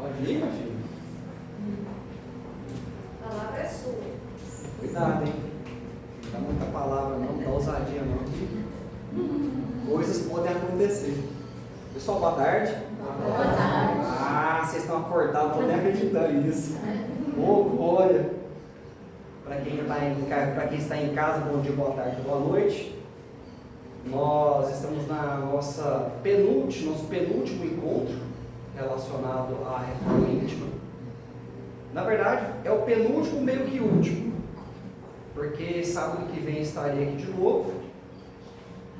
Pode ir, meu filho? A palavra é sua. Cuidado, hein? Não dá muita palavra não, não dá ousadia não. Coisas podem acontecer. Pessoal, boa tarde. Boa tarde. Ah, vocês estão acordados, estou nem acreditando nisso. Ô, glória! Para quem está em casa, bom dia, boa tarde, boa noite. Nós estamos na nosso penúltimo encontro relacionado à reforma íntima. Na verdade, é o penúltimo, meio que último, porque sábado que vem estarei aqui de novo,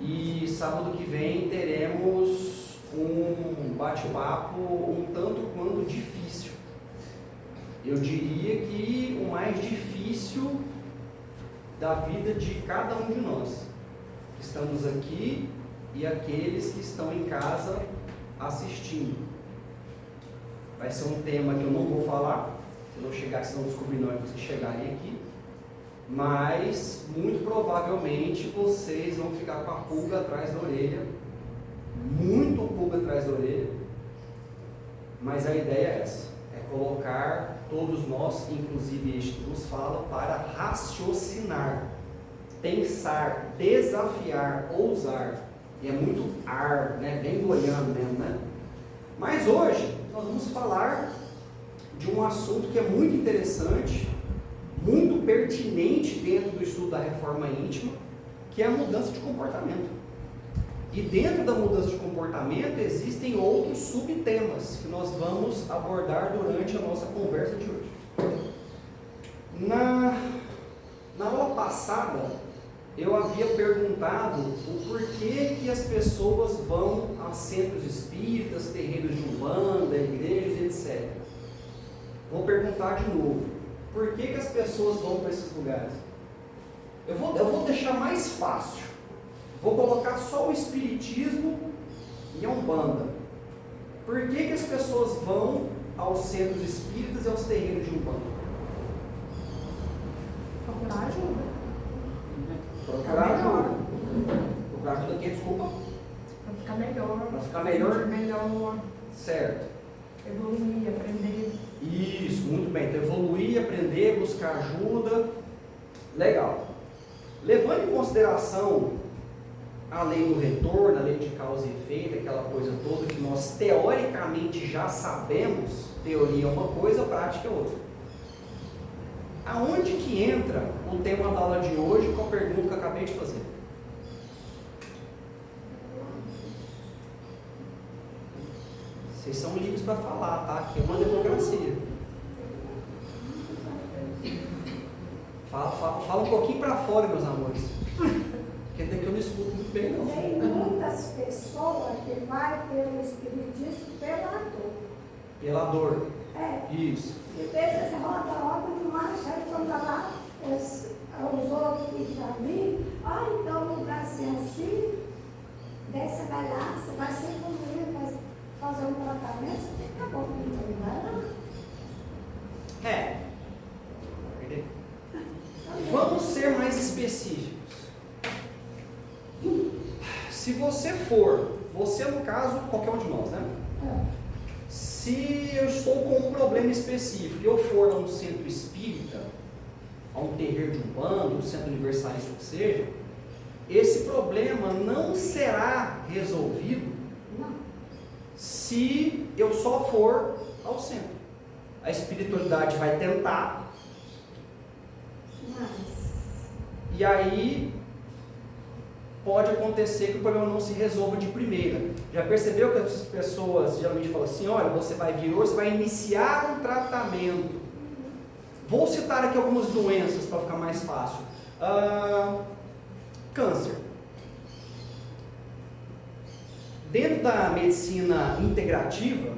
e sábado que vem teremos um bate-papo um tanto quanto difícil. Eu diria que o mais difícil da vida de cada um de nós, que estamos aqui e aqueles que estão em casa assistindo. Vai ser um tema que eu não vou falar, se não chegar, se não descobrir não é que vocês chegarem aqui, mas muito provavelmente vocês vão ficar com a pulga atrás da orelha, muito pulga atrás da orelha, mas a ideia é essa, é colocar todos nós, inclusive este que nos fala, para raciocinar, pensar, desafiar, ousar, e é muito ar, né? Bem goiano mesmo, né? Mas hoje nós vamos falar de um assunto que é muito interessante, muito pertinente dentro do estudo da reforma íntima, que é a mudança de comportamento. E dentro da mudança de comportamento existem outros subtemas que nós vamos abordar durante a nossa conversa de hoje. Na aula passada, eu havia perguntado o porquê que as pessoas vão a centros espíritas, terreiros de umbanda, igrejas, etc. Vou perguntar de novo. Por que as pessoas vão para esses lugares? Eu vou deixar mais fácil. Vou colocar só o espiritismo e a umbanda. Por que as pessoas vão aos centros espíritas e aos terreiros de umbanda? Procurar ajuda. Procurar ajuda. Procurar ajuda quem? Desculpa? Para ficar melhor. Para ficar melhor? Melhor. Certo. Evoluir, aprender. Isso, muito bem. Então, evoluir, aprender, buscar ajuda. Legal. Levando em consideração a lei do retorno, a lei de causa e efeito, aquela coisa toda que nós teoricamente já sabemos, teoria é uma coisa, prática é outra. Aonde que entra o tema da aula de hoje com a pergunta que eu acabei de fazer? Vocês são livres para falar, tá? Aqui é uma democracia. Fala um pouquinho para fora, meus amores. Porque até que eu não escuto muito bem, não. Tem muitas pessoas que vai pelo espiritismo pela dor. Pela dor. É. Isso. E vezes roda demais, aí quando lá os outros que já vêm, então o lugar assim, desce, vai lá, você vai se evoluir, vai fazer um tratamento, você tem que acabar com ele, vai lá. É. Vamos ser mais específicos. Se você no caso, qualquer um de nós, né? Se eu estou com um problema específico e eu for a um centro espírita, a um terreiro de umbanda, um centro universalista que seja, esse problema não será resolvido se eu só for ao centro. A espiritualidade vai tentar, e aí pode acontecer que o problema não se resolva de primeira. Já percebeu que as pessoas geralmente falam assim, olha, você vai vir hoje, você vai iniciar um tratamento. Vou citar aqui algumas doenças para ficar mais fácil. Câncer. Dentro da medicina integrativa,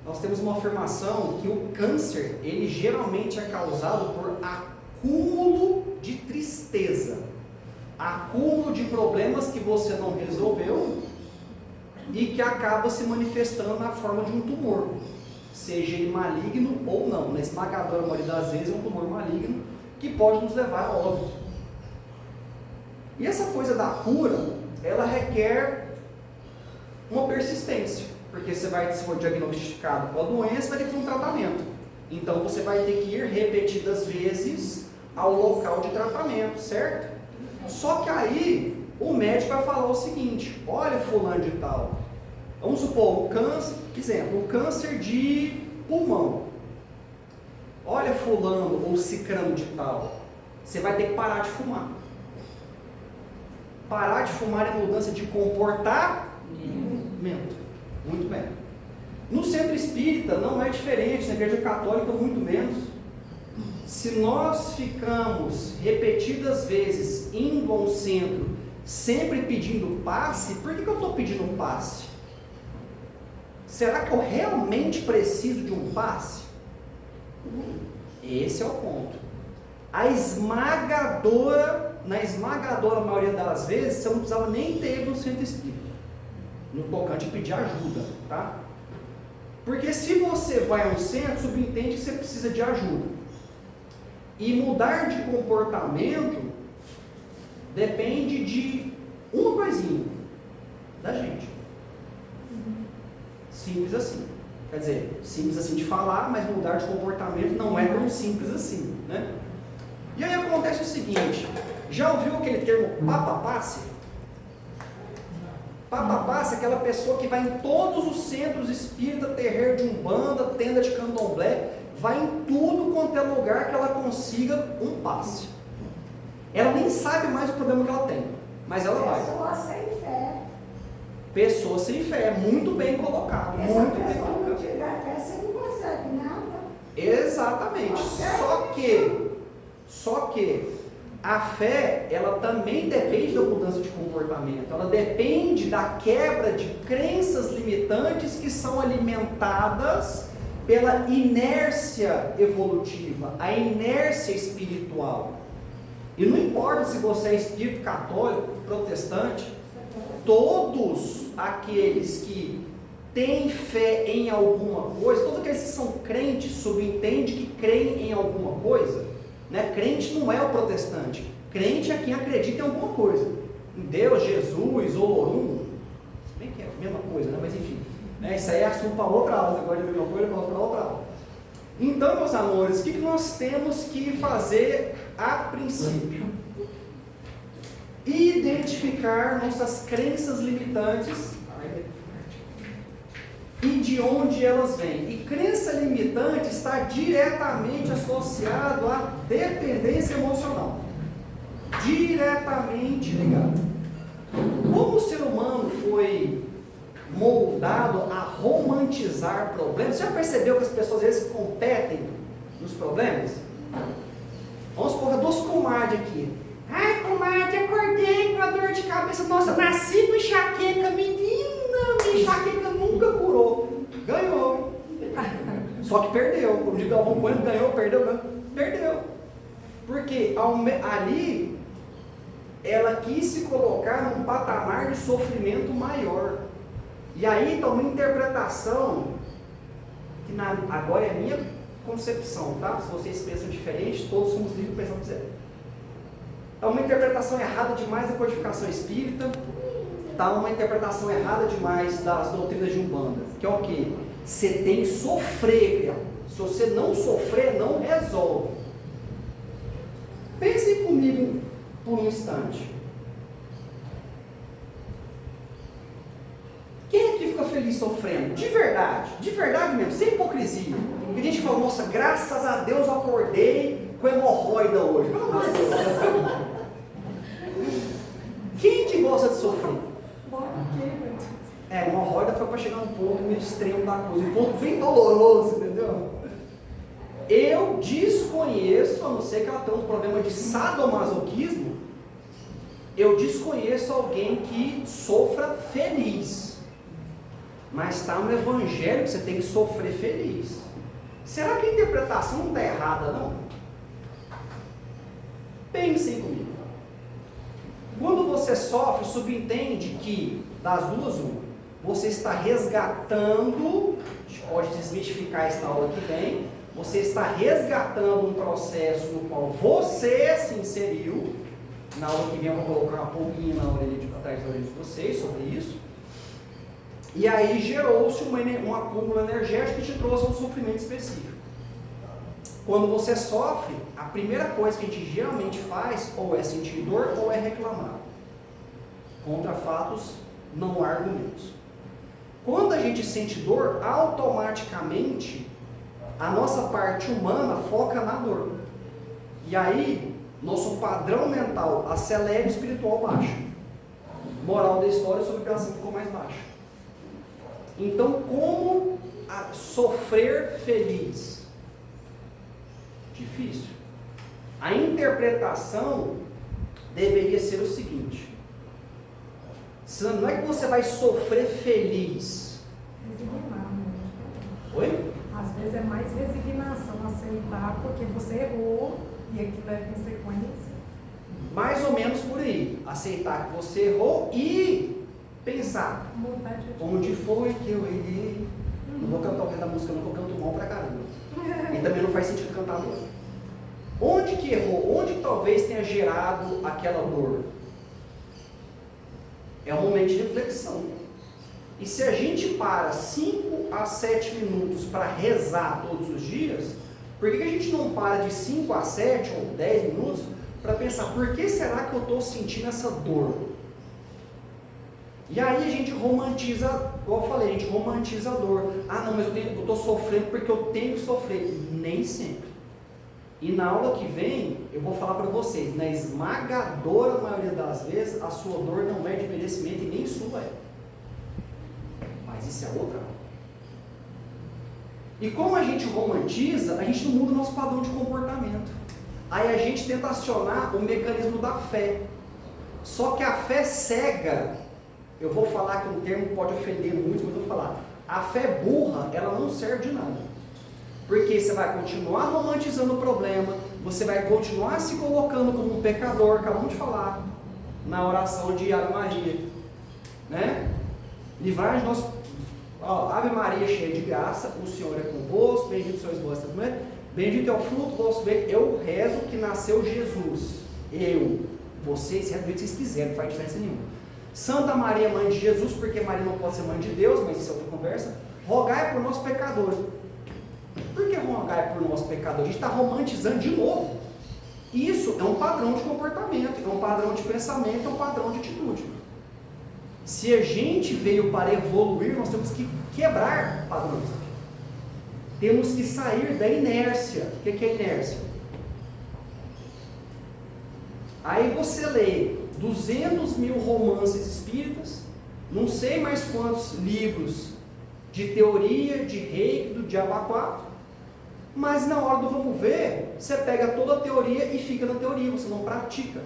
nós temos uma afirmação que o câncer, ele geralmente é causado por acúmulo de tristeza, acúmulo de problemas que você não resolveu e que acaba se manifestando na forma de um tumor, seja ele maligno ou não. Na esmagadora maioria das vezes é um tumor maligno que pode nos levar a óbito. E essa coisa da cura, ela requer uma persistência, porque se for diagnosticado com a doença, vai ter que ter um tratamento. Então você vai ter que ir repetidas vezes ao local de tratamento, certo? Só que aí o médico vai falar o seguinte: olha, fulano de tal, vamos supor, o câncer de pulmão. Olha, fulano ou cicrano de tal, você vai ter que parar de fumar. Parar de fumar é mudança de comportamento. Muito bem. No centro espírita não é diferente, na igreja católica muito menos. Se nós ficamos repetidas vezes indo ao centro, sempre pedindo passe, por que eu estou pedindo passe? Será que eu realmente preciso de um passe? Esse é o ponto. Na esmagadora maioria das vezes, você não precisava nem ter ido no centro espírita, no tocante pedir ajuda, tá? Porque se você vai a um centro, subentende que você precisa de ajuda. E mudar de comportamento depende de uma coisinha, da gente. Simples assim. Quer dizer, simples assim de falar, mas mudar de comportamento não é tão simples assim, né? E aí acontece o seguinte: já ouviu aquele termo papapasse? Papapasse é aquela pessoa que vai em todos os centros espírita, terreiro de umbanda, tenda de candomblé, vai em tudo quanto é lugar que ela consiga um passe. Ela nem sabe mais o problema que ela tem, mas ela vai. Pessoa sem fé. Pessoa sem fé, muito bem colocado. Essa Muito bem pessoa não colocado. tiver fé, você não consegue nada. Exatamente. Só que a fé, ela também depende da mudança de comportamento. Ela depende da quebra de crenças limitantes que são alimentadas pela inércia evolutiva, a inércia espiritual. E não importa se você é espírito católico, protestante, todos aqueles que têm fé em alguma coisa, todos aqueles que são crentes, subentende que creem em alguma coisa, né? Crente não é o protestante, crente é quem acredita em alguma coisa, em Deus, Jesus, Olorum, se bem que é a mesma coisa, né? Mas enfim, né? Isso aí é assunto para outra aula, agora é a mesma coisa, para outra aula. Então, meus amores, o que nós temos que fazer a princípio? Identificar nossas crenças limitantes e de onde elas vêm. E crença limitante está diretamente associado à dependência emocional. Diretamente ligado. Como o ser humano foi moldado a romantizar problemas, você já percebeu que as pessoas às vezes competem nos problemas? Vamos supor, duas comadres aqui. Ai, comadre, acordei com a dor de cabeça. Nossa, nasci com enxaqueca, menina, minha enxaqueca nunca curou. Ganhou. Só que perdeu. Como diz Galvão Bueno, ganhou, perdeu. Porque ali ela quis se colocar num patamar de sofrimento maior. E aí está uma interpretação, que agora é a minha concepção, tá? Se vocês pensam diferente, todos somos livres para pensar o que quiser. Está uma interpretação errada demais da codificação espírita, está uma interpretação errada demais das doutrinas de Umbanda, que é o quê? Você tem que sofrer, criado. Se você não sofrer, não resolve. Pensem comigo por um instante. Quem aqui fica feliz sofrendo? De verdade mesmo, sem hipocrisia. Porque a gente fala, nossa, graças a Deus eu acordei com hemorroida hoje. Pelo amor de Deus. Quem que gosta de sofrer? Hemorroida foi para chegar num ponto meio extremo da coisa, um ponto bem doloroso, entendeu? Eu desconheço, a não ser que ela tenha um problema de sadomasoquismo, eu desconheço alguém que sofra feliz. Mas está no Evangelho que você tem que sofrer feliz. Será que a interpretação não está errada, não? Pensem comigo. Quando você sofre, subentende que, das duas, você está resgatando, a gente pode desmistificar isso na aula que vem, você está resgatando um processo no qual você se inseriu. Na aula que vem eu vou colocar uma pulguinha na orelha atrás da orelha de vocês sobre isso. E aí gerou-se um acúmulo energético que te trouxe um sofrimento específico. Quando você sofre, a primeira coisa que a gente geralmente faz ou é sentir dor ou é reclamar. Contra fatos, não há argumentos. Quando a gente sente dor, automaticamente a nossa parte humana foca na dor. E aí, nosso padrão mental acelera e espiritual baixa. Moral da história, a sua vibração ficou mais baixa. Então, como sofrer feliz? Difícil. A interpretação deveria ser o seguinte: não é que você vai sofrer feliz. Resignar, né? Oi? Às vezes é mais resignação, aceitar porque você errou e aquilo é consequência. Mais ou menos por aí. Aceitar que você errou e pensar: onde foi que eu errei? Não vou cantar o resto da música, não, porque eu canto mal pra caramba. E também não faz sentido cantar dor. Onde que errou? Onde talvez tenha gerado aquela dor? É um momento de reflexão. E se a gente para 5 a 7 minutos para rezar todos os dias, por que a gente não para de 5 a 7 ou 10 minutos para pensar, por que será que eu estou sentindo essa dor? E aí a gente romantiza, igual eu falei, a gente romantiza a dor. Ah não, mas eu estou sofrendo porque eu tenho que sofrer. Nem sempre. E na aula que vem, eu vou falar para vocês, na esmagadora maioria das vezes, a sua dor não é de merecimento e nem sua é. Mas isso é outra aula. E como a gente romantiza, a gente não muda o nosso padrão de comportamento. Aí a gente tenta acionar o mecanismo da fé. Só que a fé cega, eu vou falar que um termo pode ofender muito, mas eu vou falar, a fé burra, ela não serve de nada. Porque você vai continuar romantizando o problema, você vai continuar se colocando como um pecador, acabamos de falar, na oração de Ave Maria, né? Livrai nós, Ave Maria cheia de graça, o Senhor é convosco, bendito sois vós, bendito é o fruto do vosso ventre. Eu rezo que nasceu Jesus, vocês rezam do jeito que vocês quiserem, não faz diferença nenhuma. Santa Maria, mãe de Jesus, porque Maria não pode ser mãe de Deus, mas isso é outra conversa. Rogai por nós pecadores. Por que rogai por nós pecadores? A gente está romantizando de novo. Isso é um padrão de comportamento, é um padrão de pensamento, é um padrão de atitude. Se a gente veio para evoluir, nós temos que quebrar padrões. Temos que sair da inércia. O que é inércia? Aí você lê 200 mil romances espíritas, não sei mais quantos livros de teoria, de reiki, do diabo 4, mas na hora do vamos ver, você pega toda a teoria e fica na teoria, você não pratica.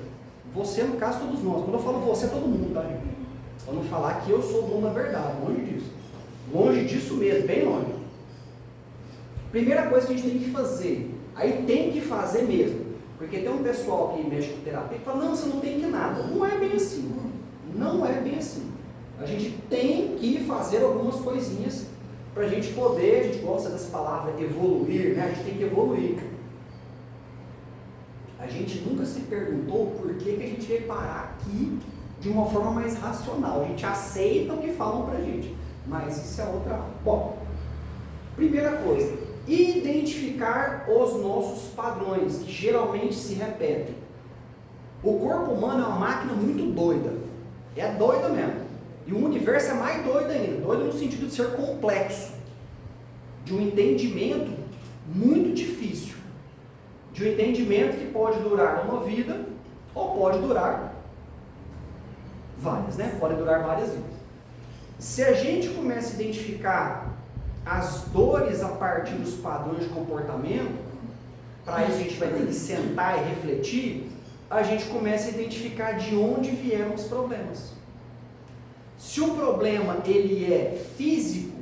Você, no caso, todos nós. Quando eu falo você, todo mundo, tá, gente? Para não falar que eu sou o dono da verdade, longe disso. Longe disso mesmo, bem longe. Primeira coisa que a gente tem que fazer, aí tem que fazer mesmo, porque tem um pessoal que mexe com terapia que fala, não, você não tem que nada. Não é bem assim. Não é bem assim. A gente tem que fazer algumas coisinhas para a gente poder, a gente gosta dessa palavra evoluir, né? A gente tem que evoluir. A gente nunca se perguntou por que a gente veio parar aqui de uma forma mais racional. A gente aceita o que falam para a gente, mas isso é outra. Bom, primeira coisa, identificar os nossos padrões, que geralmente se repetem. O corpo humano é uma máquina muito doida. É doida mesmo. E o universo é mais doido ainda. Doido no sentido de ser complexo. De um entendimento muito difícil. De um entendimento que pode durar uma vida ou pode durar várias, né? Pode durar várias vidas. Se a gente começa a identificar as dores a partir dos padrões de comportamento, para isso a gente vai ter que sentar e refletir, a gente começa a identificar de onde vieram os problemas. Se o problema ele é físico,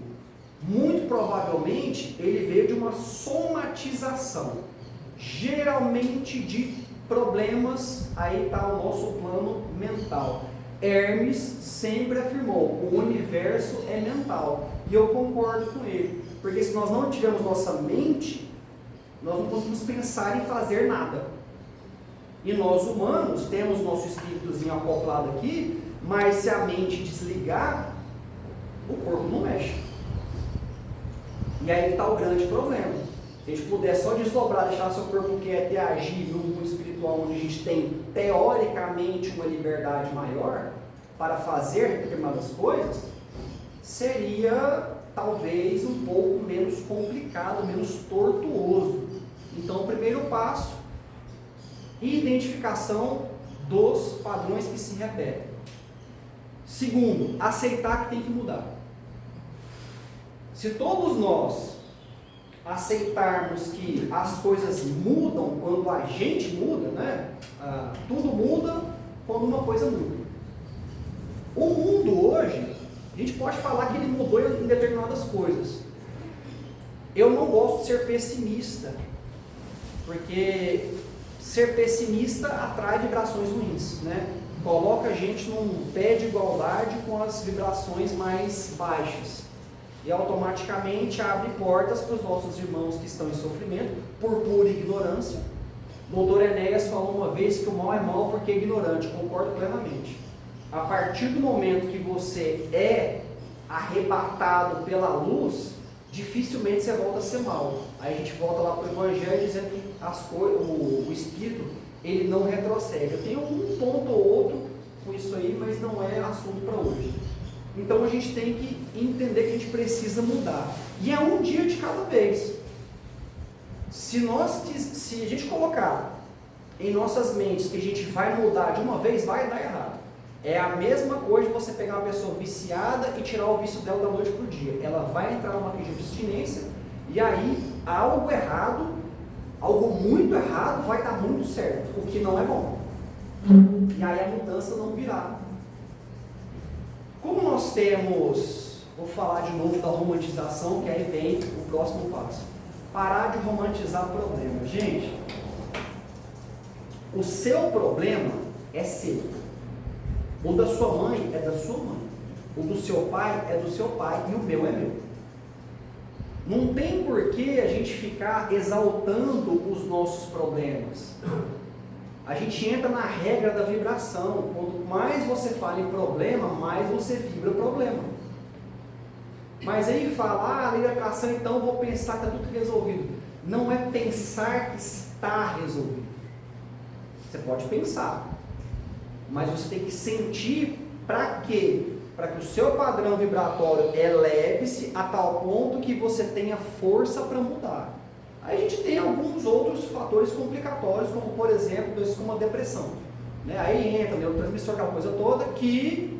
muito provavelmente ele veio de uma somatização, geralmente de problemas, aí está o nosso plano mental. Hermes sempre afirmou, o universo é mental, e eu concordo com ele, porque se nós não tivermos nossa mente, nós não conseguimos pensar em fazer nada. E nós humanos temos nosso espíritozinho acoplado aqui, mas se a mente desligar, o corpo não mexe. E aí está o grande problema. Se a gente puder só desdobrar, deixar seu corpo quieto e agir no mundo espiritual, onde a gente tem, teoricamente, uma liberdade maior para fazer determinadas coisas, seria talvez um pouco menos complicado, menos tortuoso. Então, o primeiro passo, identificação dos padrões que se repetem. Segundo, aceitar que tem que mudar. Se todos nós aceitarmos que as coisas mudam quando a gente muda, né? Tudo muda quando uma coisa muda. O mundo hoje, a gente pode falar que ele mudou em determinadas coisas. Eu não gosto de ser pessimista, porque ser pessimista atrai vibrações ruins, né? Coloca a gente num pé de igualdade com as vibrações mais baixas. E automaticamente abre portas para os nossos irmãos que estão em sofrimento, por pura ignorância. O doutor Enéas falou uma vez que o mal é mal porque é ignorante, concordo plenamente. A partir do momento que você é arrebatado pela luz, dificilmente você volta a ser mal. Aí a gente volta lá para o Evangelho dizendo que o Espírito, ele não retrocede. Eu tenho um ponto ou outro com isso aí, mas não é assunto para hoje. Então a gente tem que entender que a gente precisa mudar. E é um dia de cada vez. Se a gente colocar em nossas mentes que a gente vai mudar de uma vez, vai dar errado. É a mesma coisa de você pegar uma pessoa viciada e tirar o vício dela da noite para o dia. Ela vai entrar numa crise de abstinência e aí algo errado, algo muito errado vai dar muito certo, o que não é bom. E aí a mudança não virá. Como nós temos, vou falar de novo da romantização, que aí vem o próximo passo. Parar de romantizar o problema. Gente, o seu problema é seu. O da sua mãe é da sua mãe. O do seu pai é do seu pai e o meu é meu. Não tem por que a gente ficar exaltando os nossos problemas. A gente entra na regra da vibração. Quanto mais você fala em problema, mais você vibra o problema. Mas aí fala, lei da atração, então vou pensar que está tudo resolvido. Não é pensar que está resolvido. Você pode pensar, mas você tem que sentir para quê? Para que o seu padrão vibratório eleve-se a tal ponto que você tenha força para mudar. Aí a gente tem alguns outros fatores complicatórios, como por exemplo, como a depressão. Né? Aí entra o neurotransmissor, aquela coisa toda, que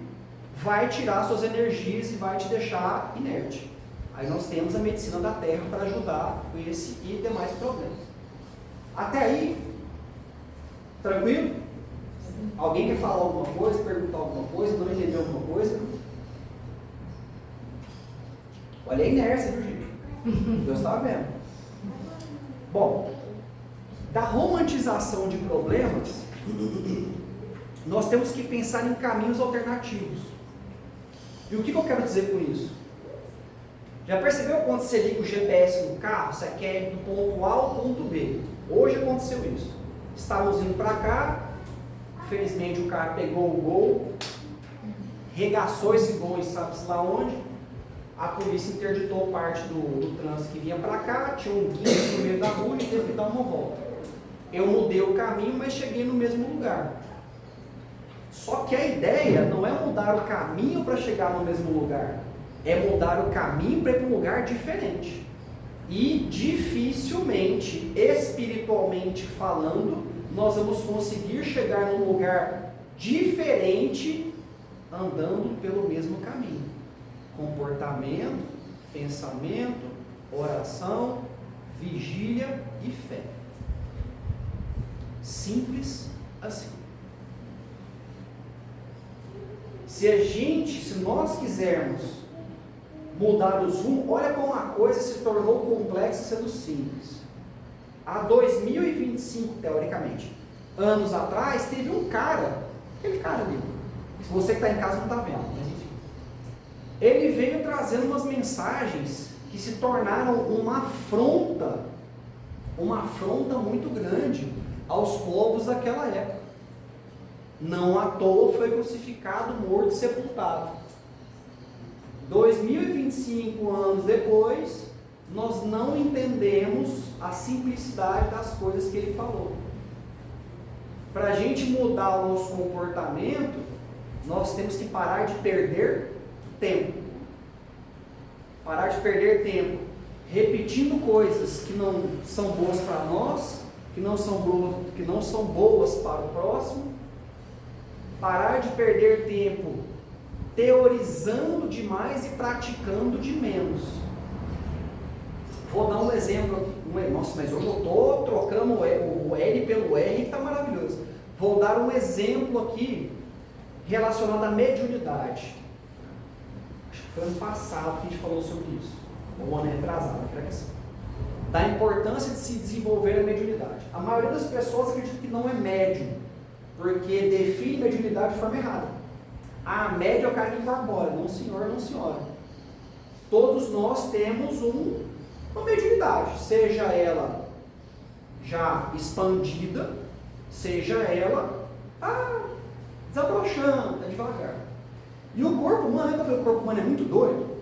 vai tirar suas energias e vai te deixar inerte. Aí nós temos a medicina da Terra para ajudar com esse e demais problemas. Até aí, tranquilo? Sim. Alguém quer falar alguma coisa, perguntar alguma coisa, não entendeu alguma coisa? Olha a inércia, viu, gente? Deus está vendo. Bom, da romantização de problemas, nós temos que pensar em caminhos alternativos. E o que eu quero dizer com isso? Já percebeu quando você liga o GPS no carro, você quer ir do ponto A ao ponto B? Hoje aconteceu isso. Estávamos indo para cá, infelizmente o carro pegou o gol, regaçou esse gol e sabe-se lá onde. A polícia interditou parte do trânsito que vinha para cá, tinha um guincho no meio da rua e teve que dar uma volta. Eu mudei o caminho, mas cheguei no mesmo lugar. Só que a ideia não é mudar o caminho para chegar no mesmo lugar, é mudar o caminho para ir para um lugar diferente. E dificilmente, espiritualmente falando, nós vamos conseguir chegar num lugar diferente andando pelo mesmo caminho. Comportamento, pensamento, oração, vigília e fé. Simples assim. Se nós quisermos mudar os rumos, olha como a coisa se tornou complexa sendo simples. Há 2025, teoricamente, anos atrás, teve um cara, aquele cara ali, você que está em casa não está vendo, mas enfim. Ele veio trazendo umas mensagens que se tornaram uma afronta muito grande aos povos daquela época. Não à toa foi crucificado, morto e sepultado. 2025 anos depois, nós não entendemos a simplicidade das coisas que ele falou. Para a gente mudar o nosso comportamento, nós temos que parar de perder tempo. Parar de perder tempo repetindo coisas que não são boas para nós, que não são boas para o próximo. Parar de perder tempo teorizando demais e praticando de menos. Vou dar um exemplo. Nossa, mas hoje eu estou trocando o L pelo R, que está maravilhoso. Vou dar um exemplo aqui relacionado à mediunidade. Acho que foi ano passado que a gente falou sobre isso, ou ano retrasado, creio que é assim. Da importância de se desenvolver a mediunidade. A maioria das pessoas acredita que não é médium, porque define mediunidade de forma errada. Ah, médium é o cara que incorpora. Não senhor, não senhora. Todos nós temos uma mediunidade, seja ela já expandida, seja ela desabrochando, devagar. E o corpo humano, lembra que o corpo humano é muito doido?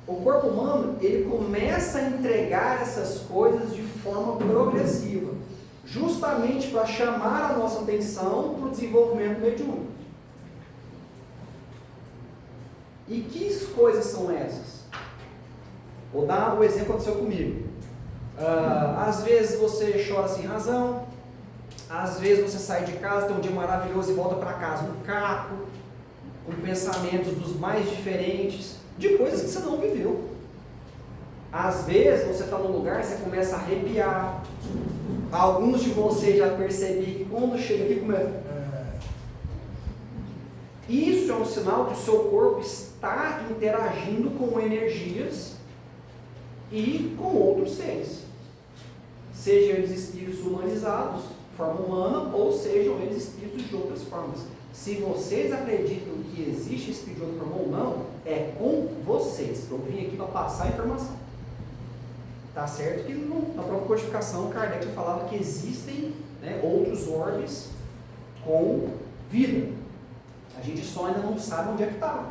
O corpo humano, ele começa a entregar essas coisas de forma progressiva, justamente para chamar a nossa atenção para o desenvolvimento mediúnico. E que coisas são essas? Vou dar o exemplo que aconteceu comigo. Às vezes você chora sem razão, às vezes você sai de casa, tem um dia maravilhoso e volta para casa um caco, com pensamentos dos mais diferentes, de coisas que você não viveu. Às vezes você está num lugar e você começa a arrepiar. Alguns de vocês já percebi que quando chega aqui começa. Isso é um sinal que o seu corpo está interagindo com energias e com outros seres. Sejam eles espíritos humanizados, forma humana, ou sejam eles espíritos de outras formas. Se vocês acreditam que existe espírito de outra forma ou não, é com vocês. Eu vim aqui para passar a informação. Tá certo que na própria codificação, Kardec falava que existem, né, outros orbes com vida. A gente só ainda não sabe onde é que está,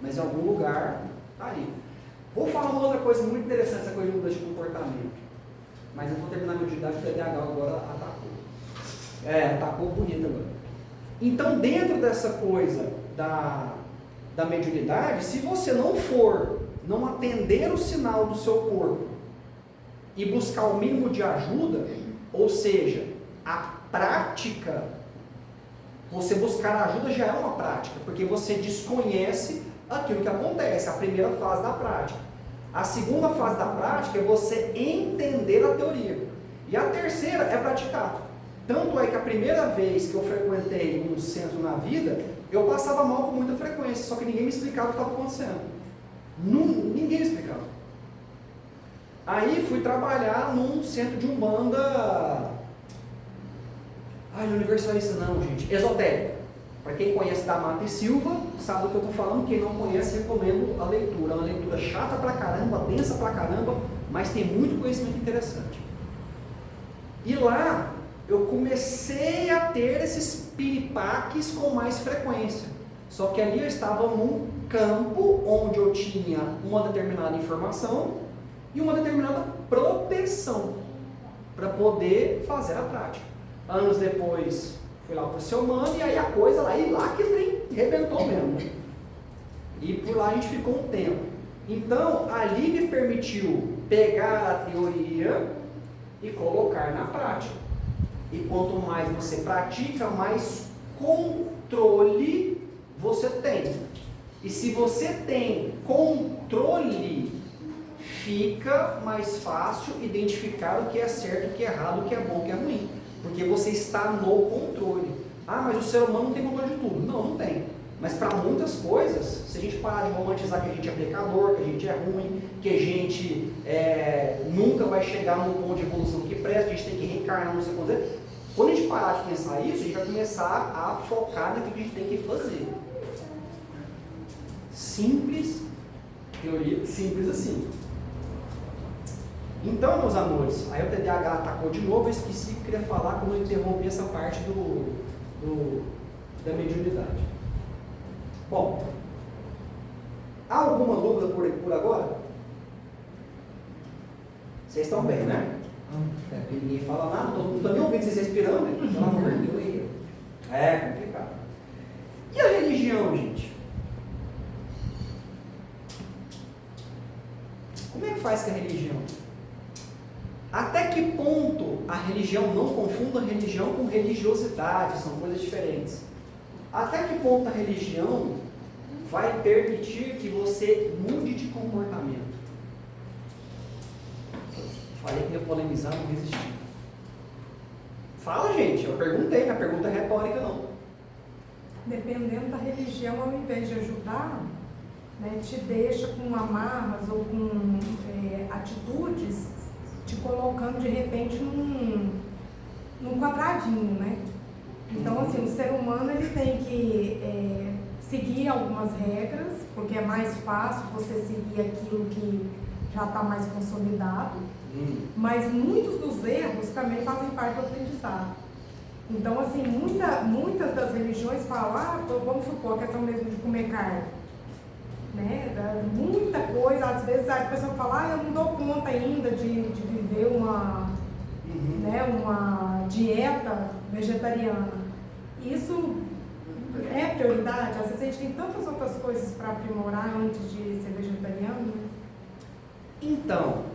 mas em algum lugar está ali. Vou falar uma outra coisa muito interessante, essa coisa de mudança de comportamento. Mas eu vou terminar minha utilidade, o TDAH agora atacou. Atacou bonito agora. Então, dentro dessa coisa da mediunidade, se você não atender o sinal do seu corpo e buscar o mínimo de ajuda, ou seja, a prática, você buscar ajuda já é uma prática, porque você desconhece aquilo que acontece, a primeira fase da prática. A segunda fase da prática é você entender a teoria. E a terceira é praticar. Tanto é que a primeira vez que eu frequentei um centro na vida, eu passava mal com muita frequência, só que ninguém me explicava o que estava acontecendo. Ninguém me explicava. Aí fui trabalhar num centro de umbanda. Universalista não, gente. Esotérica. Para quem conhece da Mata e Silva, sabe do que eu estou falando. Quem não conhece, recomendo a leitura. É uma leitura chata pra caramba, densa pra caramba, mas tem muito conhecimento interessante. E lá, eu comecei a ter esses piripaques com mais frequência. Só que ali eu estava num campo onde eu tinha uma determinada informação e uma determinada proteção para poder fazer a prática. Anos depois, fui lá para o seu mano e aí a coisa lá que ele rebentou mesmo. E por lá a gente ficou um tempo. Então, ali me permitiu pegar a teoria e colocar na prática. E quanto mais você pratica, mais controle você tem. E se você tem controle, fica mais fácil identificar o que é certo, o que é errado, o que é bom, o que é ruim. Porque você está no controle. Mas o ser humano não tem controle de tudo. Não tem. Mas para muitas coisas, se a gente parar de romantizar que a gente é pecador, que a gente é ruim, que a gente nunca vai chegar num ponto de evolução que presta, a gente tem que reencarnar, não sei como dizer. Quando a gente parar de pensar isso, a gente vai começar a focar naquilo que a gente tem que fazer. Simples, teoria, simples assim. Então, meus amores, aí o TDAH atacou de novo, eu esqueci que eu queria falar quando eu interrompi essa parte da mediunidade. Bom, Há alguma dúvida por agora? Vocês estão bem, né? Ninguém fala nada, todo mundo está me ouvindo vocês respirando, né? Pelo amor de Deus. É complicado. E a religião, gente? Como é que faz com a religião? Até que ponto a religião, não confunda religião com religiosidade, são coisas diferentes. Até que ponto a religião vai permitir que você mude de comportamento? Falei que ia polemizar, não resisti. Fala, gente, eu perguntei, não é pergunta retórica não. Dependendo da religião, ao invés de ajudar, né, te deixa com amarras ou com atitudes, te colocando de repente num quadradinho, né? Então, assim, o ser humano ele tem que seguir algumas regras, porque é mais fácil você seguir aquilo que já está mais consolidado, mas muitos dos erros também fazem parte do aprendizado. Então, assim, muitas das religiões falam, vamos supor, a questão mesmo de comer carne, né? Muita coisa, às vezes a pessoa fala, eu não dou conta ainda de viver né, uma dieta vegetariana. Isso é prioridade? Às vezes a gente tem tantas outras coisas para aprimorar antes de ser vegetariano, né? Então,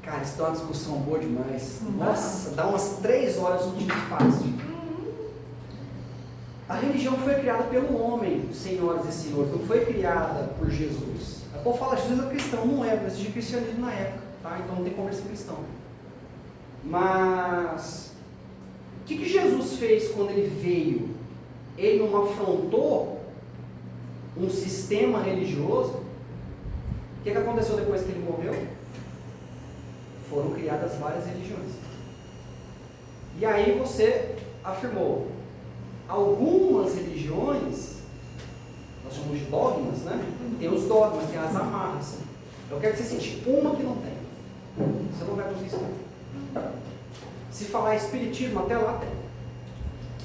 cara, isso é uma discussão boa demais. Nossa, dá umas 3 horas um dia fácil. A religião foi criada pelo homem, senhoras e senhores, não foi criada por Jesus. A povo fala, Jesus é cristão, não é, não existia cristianismo na época, tá? Então não tem como ser cristão. Mas, o que Jesus fez quando ele veio? Ele não afrontou um sistema religioso? O que aconteceu depois que ele morreu? Foram criadas várias religiões. E aí você afirmou, algumas religiões, nós chamamos de dogmas, né? Tem os dogmas, tem as amarras. Eu quero que você cite uma que não tem. Você não vai conseguir escolher. Se falar espiritismo, até lá tem.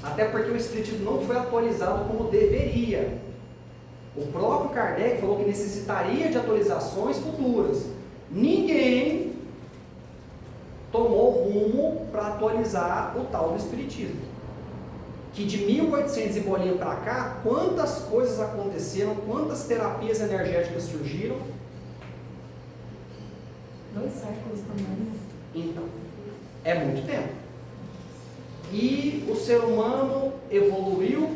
Até porque o espiritismo não foi atualizado como deveria. O próprio Kardec falou que necessitaria de atualizações futuras. Ninguém tomou rumo para atualizar o tal do espiritismo. Que de 1800 e bolinha para cá, quantas coisas aconteceram, quantas terapias energéticas surgiram? 2 séculos também. Então, é muito tempo. E o ser humano evoluiu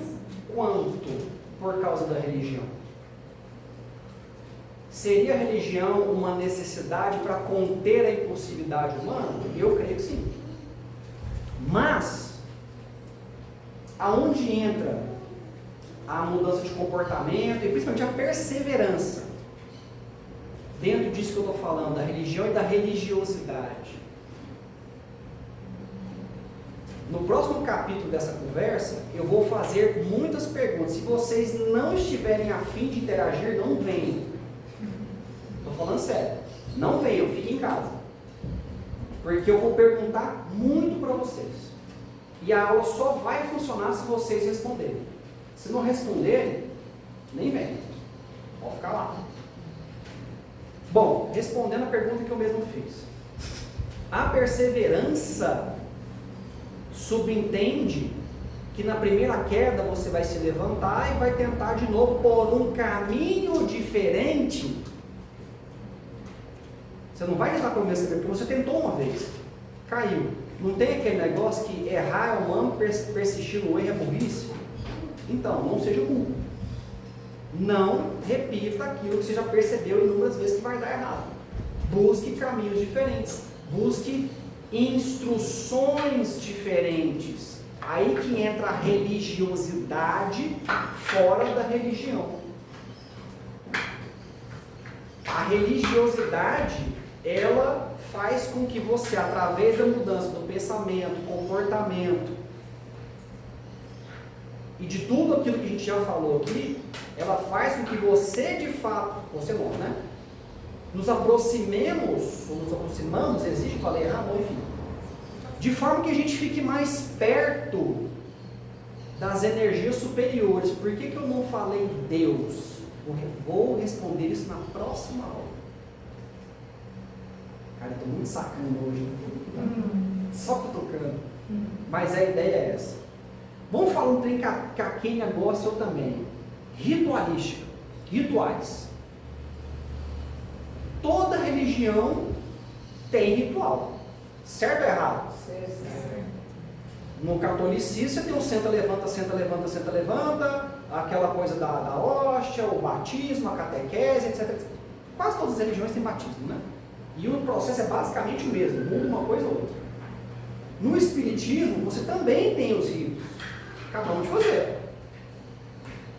quanto por causa da religião? Seria a religião uma necessidade para conter a impulsividade humana? Eu creio que sim. Mas, aonde entra a mudança de comportamento e principalmente a perseverança? Dentro disso que eu estou falando, da religião e da religiosidade. No próximo capítulo dessa conversa, eu vou fazer muitas perguntas. Se vocês não estiverem a fim de interagir, não venham. Estou falando sério. Não venham, fiquem em casa. Porque eu vou perguntar muito para vocês. E a aula só vai funcionar se vocês responderem. Se não responderem, nem venham. Pode ficar lá. Bom, respondendo a pergunta que eu mesmo fiz. A perseverança subentende que na primeira queda você vai se levantar e vai tentar de novo por um caminho diferente. Você não vai tentar pelo mesmo caminho, porque você tentou uma vez, caiu. Não tem aquele negócio que errar é humano, persistir no erro é burrice? Então, não seja burro. Não repita aquilo que você já percebeu inúmeras vezes que vai dar errado. Busque caminhos diferentes. Busque instruções diferentes. Aí que entra a religiosidade fora da religião. A religiosidade, ela faz com que você, através da mudança do pensamento, comportamento e de tudo aquilo que a gente já falou aqui, ela faz com que você de fato, você não, né? Nos aproximamos, ou nos aproximamos, existe, falei errado, enfim, de forma que a gente fique mais perto das energias superiores. Por que eu não falei Deus? Vou responder isso na próxima aula. Cara, eu estou muito sacando hoje. Só cutucando. Mas a ideia é essa. Vamos falar um trem que a Kênia gosta, eu também. Ritualística. Rituais. Toda religião tem ritual. Certo ou errado? Certo. No catolicismo você tem o senta, levanta, senta, levanta, senta, levanta, aquela coisa da hóstia, o batismo, a catequese, etc. Quase todas as religiões têm batismo, né? E o processo é basicamente o mesmo, muda uma coisa ou outra. No espiritismo você também tem os ritos. Acabamos de fazer.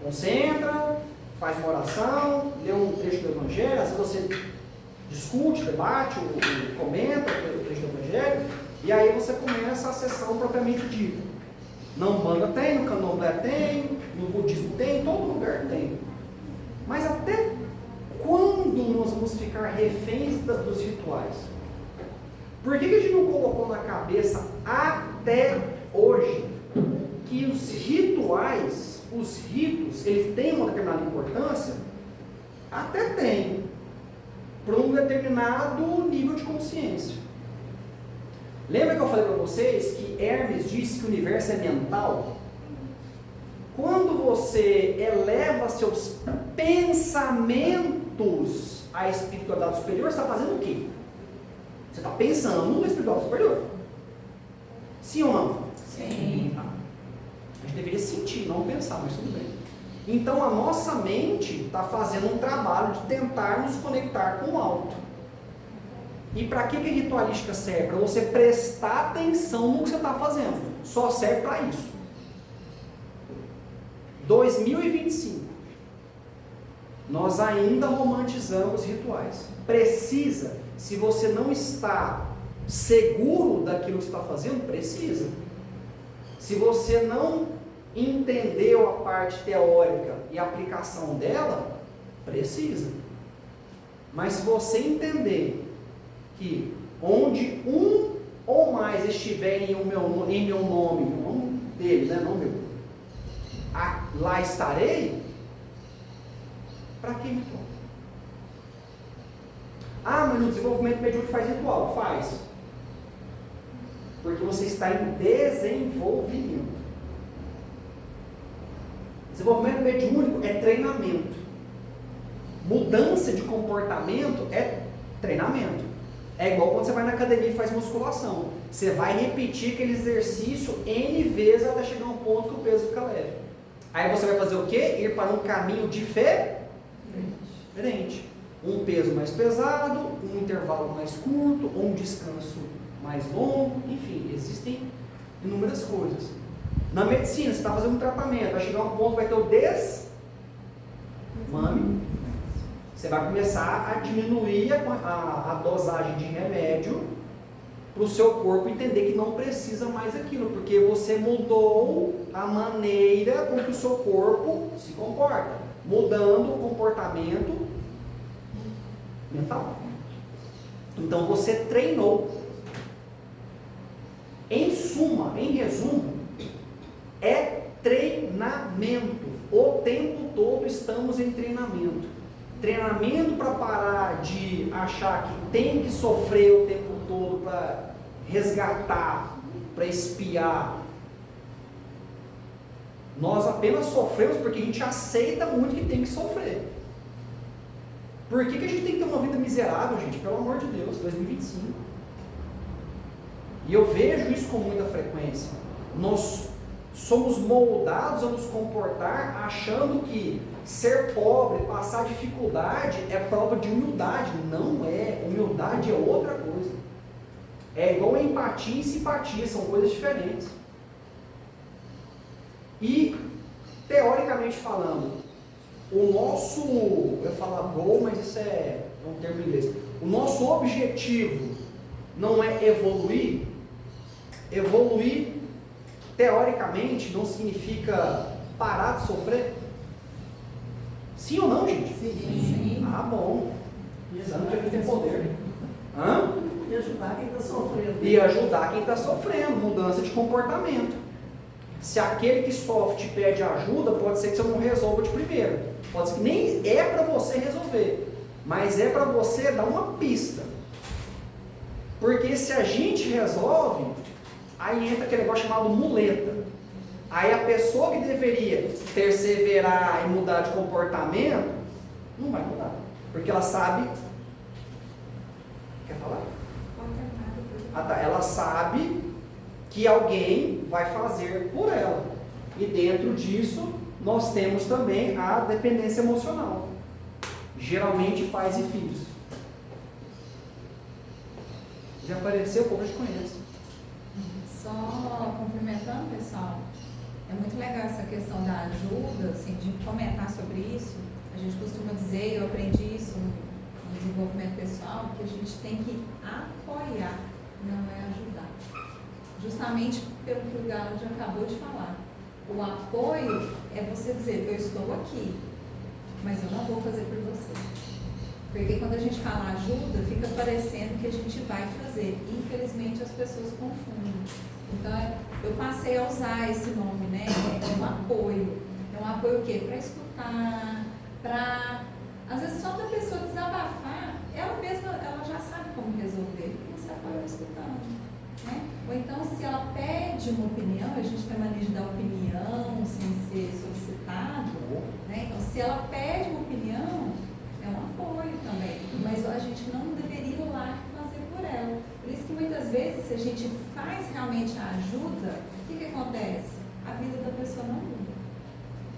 Concentra, faz uma oração, lê um trecho do Evangelho, às vezes você discute, debate, comenta o trecho do Evangelho, e aí você começa a sessão propriamente dita. Na Umbanda tem, no Candomblé tem, no Budismo tem, em todo lugar tem. Mas até quando nós vamos ficar reféns dos rituais? Por que a gente não colocou na cabeça até hoje que os rituais, os ritos, eles têm uma determinada importância? Até tem, por um determinado nível de consciência. Lembra que eu falei para vocês que Hermes disse que o universo é mental? Quando você eleva seus pensamentos à espiritualidade superior, você está fazendo o quê? Você está pensando na espiritualidade superior. Sim ou não? Sim. A gente deveria sentir, não pensar, mas tudo bem. Então a nossa mente está fazendo um trabalho de tentar nos conectar com o alto. E para que a ritualística serve? Para você prestar atenção no que você está fazendo. Só serve para isso. 2025. Nós ainda romantizamos rituais. Precisa. Se você não está seguro daquilo que você está fazendo, precisa. Se você não entendeu a parte teórica e a aplicação dela, precisa. Mas se você entender que onde um ou mais estiverem em meu nome, o nome dele, né, não meu, lá estarei, para que ritual? Ah, mas no desenvolvimento mediúnico faz ritual. Faz. Porque você está em desenvolvimento. Desenvolvimento mediúnico é treinamento. Mudança de comportamento é treinamento. É igual quando você vai na academia e faz musculação. Você vai repetir aquele exercício N vezes até chegar a um ponto que o peso fica leve. Aí você vai fazer o quê? Ir para um caminho diferente. Um peso mais pesado, um intervalo mais curto, ou um descanso mais longo, enfim, existem inúmeras coisas. Na medicina, você está fazendo um tratamento, vai chegar um ponto, vai ter o desmame. Você vai começar a diminuir a dosagem de remédio para o seu corpo entender que não precisa mais aquilo, porque você mudou a maneira com que o seu corpo se comporta, mudando o comportamento mental. Então você treinou. Em suma, em resumo, é treinamento. O tempo todo estamos em treinamento. Treinamento para parar de achar que tem que sofrer o tempo todo para resgatar, para espiar. Nós apenas sofremos porque a gente aceita muito que tem que sofrer. Por que a gente tem que ter uma vida miserável, gente? Pelo amor de Deus, 2025. E eu vejo isso com muita frequência. Nós somos moldados a nos comportar achando que ser pobre, passar dificuldade é prova de humildade. Não é. Humildade é outra coisa. É igual empatia e simpatia, são coisas diferentes. E, teoricamente falando, o nosso, eu ia falar goal, mas isso é um termo em inglês. O nosso objetivo não é evoluir. Evoluir, teoricamente, não significa parar de sofrer? Sim ou não, gente? Sim. Ah, bom. Santo Jesus tem poder. Hã? E ajudar quem está sofrendo. E ajudar quem está sofrendo, mudança de comportamento. Se aquele que sofre te pede ajuda, pode ser que você não resolva de primeiro. Pode ser que nem é para você resolver, mas é para você dar uma pista. Porque se a gente resolve, aí entra aquele negócio chamado muleta. Aí a pessoa que deveria perseverar e mudar de comportamento, não vai mudar. Porque ela sabe. Quer falar? Ah, tá. Ela sabe que alguém vai fazer por ela. E dentro disso, nós temos também a dependência emocional. Geralmente pais e filhos. Já apareceu, o povo já conhece. Só complementando, pessoal, é muito legal essa questão da ajuda, assim, de comentar sobre isso. A gente costuma dizer, eu aprendi isso no desenvolvimento pessoal, que a gente tem que apoiar, não é ajudar. Justamente pelo que o Galo já acabou de falar. O apoio é você dizer, eu estou aqui, mas eu não vou fazer por você. Porque quando a gente fala ajuda, fica parecendo que a gente vai fazer. Infelizmente as pessoas confundem. Então eu passei a usar esse nome, né? É um apoio. É um apoio o quê? Para escutar, para... Às vezes só da pessoa desabafar, ela mesma ela já sabe como resolver. Porque você apoia escutando. Né? Ou então se ela pede uma opinião, a gente tem mania de dar opinião sem ser solicitado. Né? Então se ela pede uma opinião, é um apoio também, mas a gente não deveria ir lá fazer por ela. Por isso que muitas vezes, se a gente faz realmente a ajuda, o que acontece? A vida da pessoa não muda.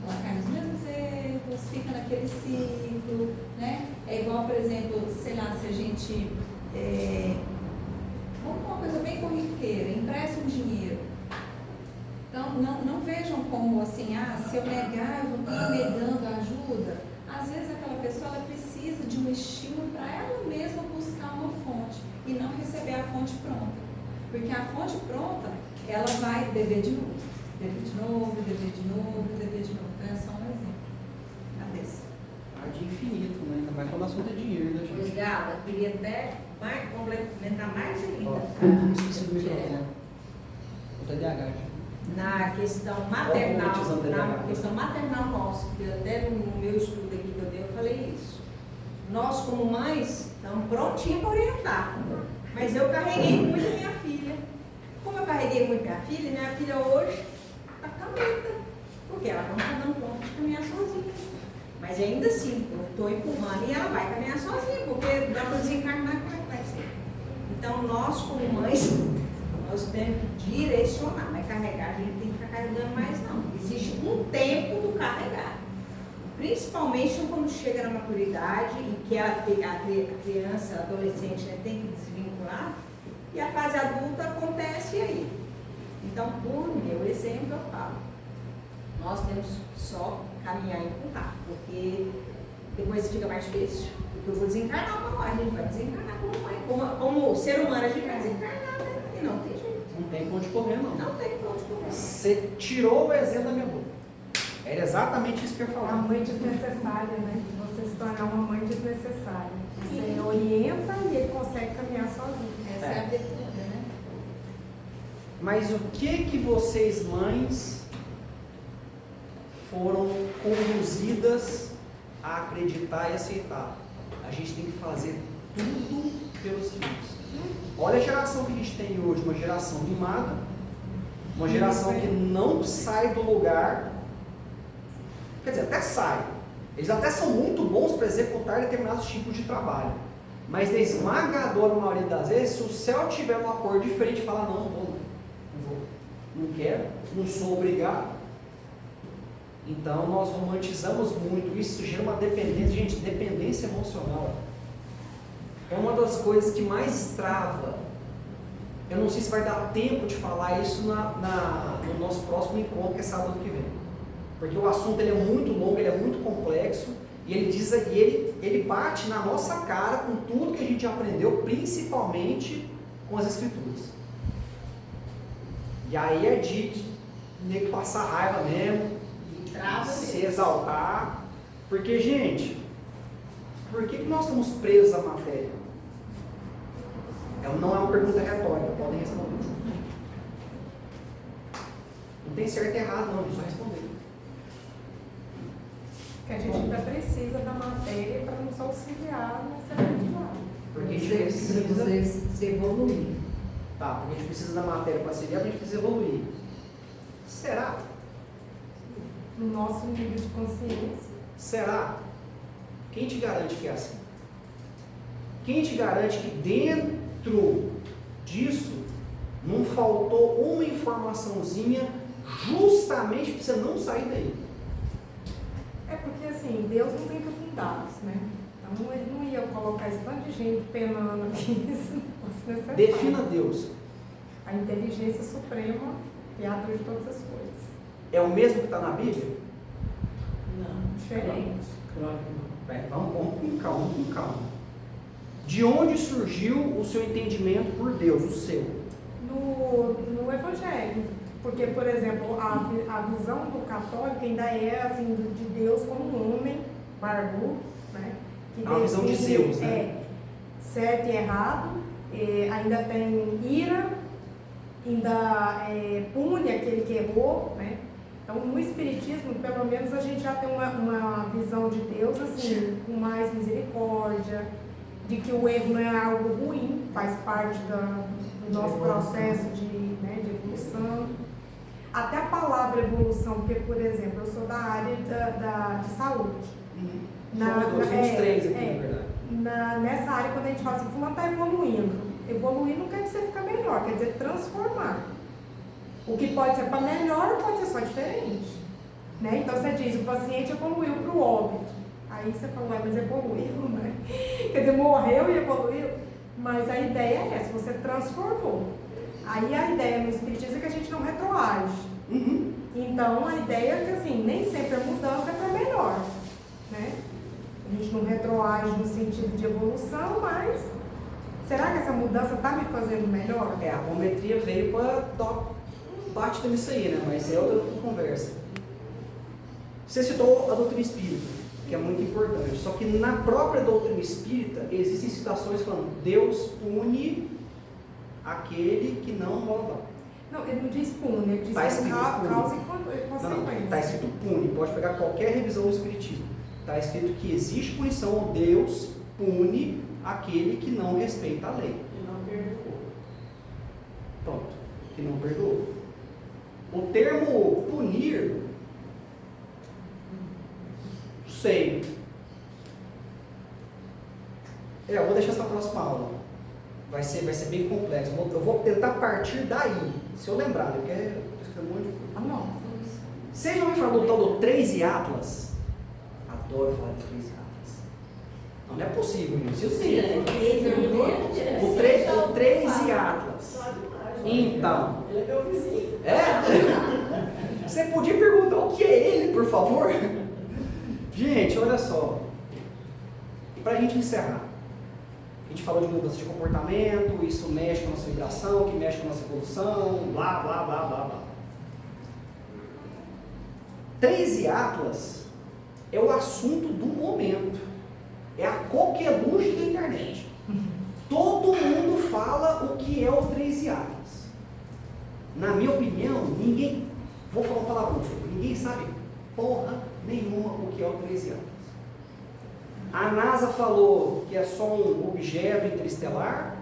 Ela cai nos mesmos erros, fica naquele ciclo, né? É igual, por exemplo, sei lá, se a gente... vamos uma coisa bem corriqueira, empresta um dinheiro. Então, não vejam como assim, se eu negar, eu vou estar negando a ajuda. Às vezes aquela pessoa ela precisa de um estímulo para ela mesma buscar uma fonte e não receber a fonte pronta. Porque a fonte pronta, ela vai beber de novo, beber de novo, beber de novo, beber de novo. Então é só um exemplo. Cabeça. De infinito, né? Ainda mais quando o assunto é dinheiro, né, gente? Pois, Gala, queria até complementar mais ainda. Esqueci do microfone. O TDAH, gente. Na questão maternal nossa, que até no meu estudo aqui que eu dei, eu falei isso. Nós, como mães, estamos prontinhos para orientar. Mas eu carreguei muito minha filha. Como eu carreguei muito minha filha hoje está cameta, porque ela não está dando conta de caminhar sozinha. Mas ainda assim, eu estou empurrando e ela vai caminhar sozinha, porque dá para desencarnar, como é que vai ser? Então, nós, como mães, nós temos que direcionar, mas carregar a gente tem que ficar carregando mais não. Existe um tempo do carregar. Principalmente quando chega na maturidade e que a criança, a adolescente, né, tem que desvincular, e a fase adulta acontece aí. Então, por meu exemplo, eu falo, nós temos só caminhar e empurrar, porque depois fica mais difícil. Porque eu vou desencarnar uma hora, a gente vai desencarnar como mãe. Como ser humano, a gente vai desencarnar, né? E não tem jeito. Não tem pra onde correr, não. Não tem pra onde correr. Você tirou o exemplo da minha boca. Era exatamente isso que eu ia A falar. mãe desnecessária, né? Você se tornar uma mãe desnecessária. Você orienta e ele consegue caminhar sozinho. Essa é a virtude, né? Mas o que vocês, mães, foram conduzidas a acreditar e aceitar? A gente tem que fazer tudo pelos filhos. Olha a geração que a gente tem hoje, uma geração mimada, uma geração que não sai do lugar. Quer dizer, até sai. Eles até são muito bons para executar determinados tipos de trabalho. Mas na esmagadora maioria das vezes, se o céu tiver uma cor diferente, fala, não vou, não quero, não sou obrigado. Então nós romantizamos muito, isso gera uma dependência, gente, dependência emocional. É uma das coisas que mais trava. Eu não sei se vai dar tempo de falar isso no nosso próximo encontro, que é sábado que vem. Porque o assunto ele é muito longo, ele é muito complexo, e ele bate na nossa cara com tudo que a gente aprendeu, principalmente com as escrituras. E aí é de nego passar raiva mesmo, se exaltar, porque, gente, por que nós estamos presos à matéria? Não é uma pergunta retórica, podem responder. Não tem certo e errado, não, é só responder. Que a gente ainda precisa da matéria para nos auxiliar nessa aprendizagem. Porque a gente Você precisa. precisa evoluir. Tá, porque a gente precisa da matéria para se guiar, a gente precisa evoluir. Será? No nosso nível de consciência. Será? Quem te garante que é assim? Quem te garante que dentro disso não faltou uma informaçãozinha justamente para você não sair daí? É porque assim, Deus não tem aprofundados, né? Então ele não ia colocar esse tanto de gente penando aqui, isso não fosse necessário. Defina Deus. A inteligência suprema, criador de todas as coisas. É o mesmo que está na Bíblia? Não. Diferente. Claro que não. Bem, vamos com calma, vamos com calma. De onde surgiu o seu entendimento por Deus, o seu? No Evangelho. Porque, por exemplo, a visão do católico ainda é assim, de Deus como um homem barbudo, né? Que É uma visão de define, Zeus, né? Certo e errado, ainda tem ira, ainda pune aquele que errou, né? Então, no Espiritismo, pelo menos, a gente já tem uma visão de Deus assim, com mais misericórdia, de que o erro não é algo ruim, faz parte do nosso processo de evolução. Até a palavra evolução, porque, por exemplo, eu sou da área de saúde. Somos três aqui, na verdade. Nessa área, quando a gente fala assim, fulano está evoluindo. Evoluir não quer dizer ficar melhor, quer dizer transformar. O que pode ser para melhor pode ser só diferente. Né? Então você diz, o paciente evoluiu para o óbito. Aí você fala, mas evoluiu, né? Quer dizer, morreu e evoluiu. Mas a ideia é essa, você transformou. Aí a ideia no Espiritismo é que a gente não retroage. Uhum. Então a ideia é que assim, nem sempre a mudança é para melhor. Né? A gente não retroage no sentido de evolução, mas será que essa mudança está me fazendo melhor? A apometria veio para bate nisso aí, né? Mas é outra conversa. Você citou a doutrina espírita, que é muito importante. Só que na própria doutrina espírita existem citações falando Deus pune aquele que não blá. Não, ele não diz pune, ele diz Tá escrito pune. causa e consequência. Está escrito pune, pode pegar qualquer revisão do Espiritismo. Está escrito que existe punição, ou Deus pune aquele que não respeita a lei. E não perdoou. Pronto, que não perdoou. O termo punir, sei. Eu vou deixar essa próxima aula. Vai ser bem complexo. Eu vou tentar partir daí, se eu lembrar, né? Porque eu escrevo um monte de coisa. Ah, não. Vocês já ouviram falar do tal do 3 e Atlas? Adoro falar de 3 e Atlas. Não é possível isso. O 3 e Atlas. Então. Ele é meu vizinho. É? Você podia perguntar o que é ele, por favor? Gente, olha só. E pra gente encerrar. A gente falou de mudança de comportamento, isso mexe com a nossa vibração, que mexe com a nossa evolução, blá, blá, blá, blá, blá. 3 e Atlas é o assunto do momento. É a coqueluche da internet. Todo mundo fala o que é o 3 e Atlas. Na minha opinião, ninguém, vou falar uma palavra, ninguém sabe porra nenhuma o que é o 3 e Atlas. A NASA falou que é só um objeto interestelar,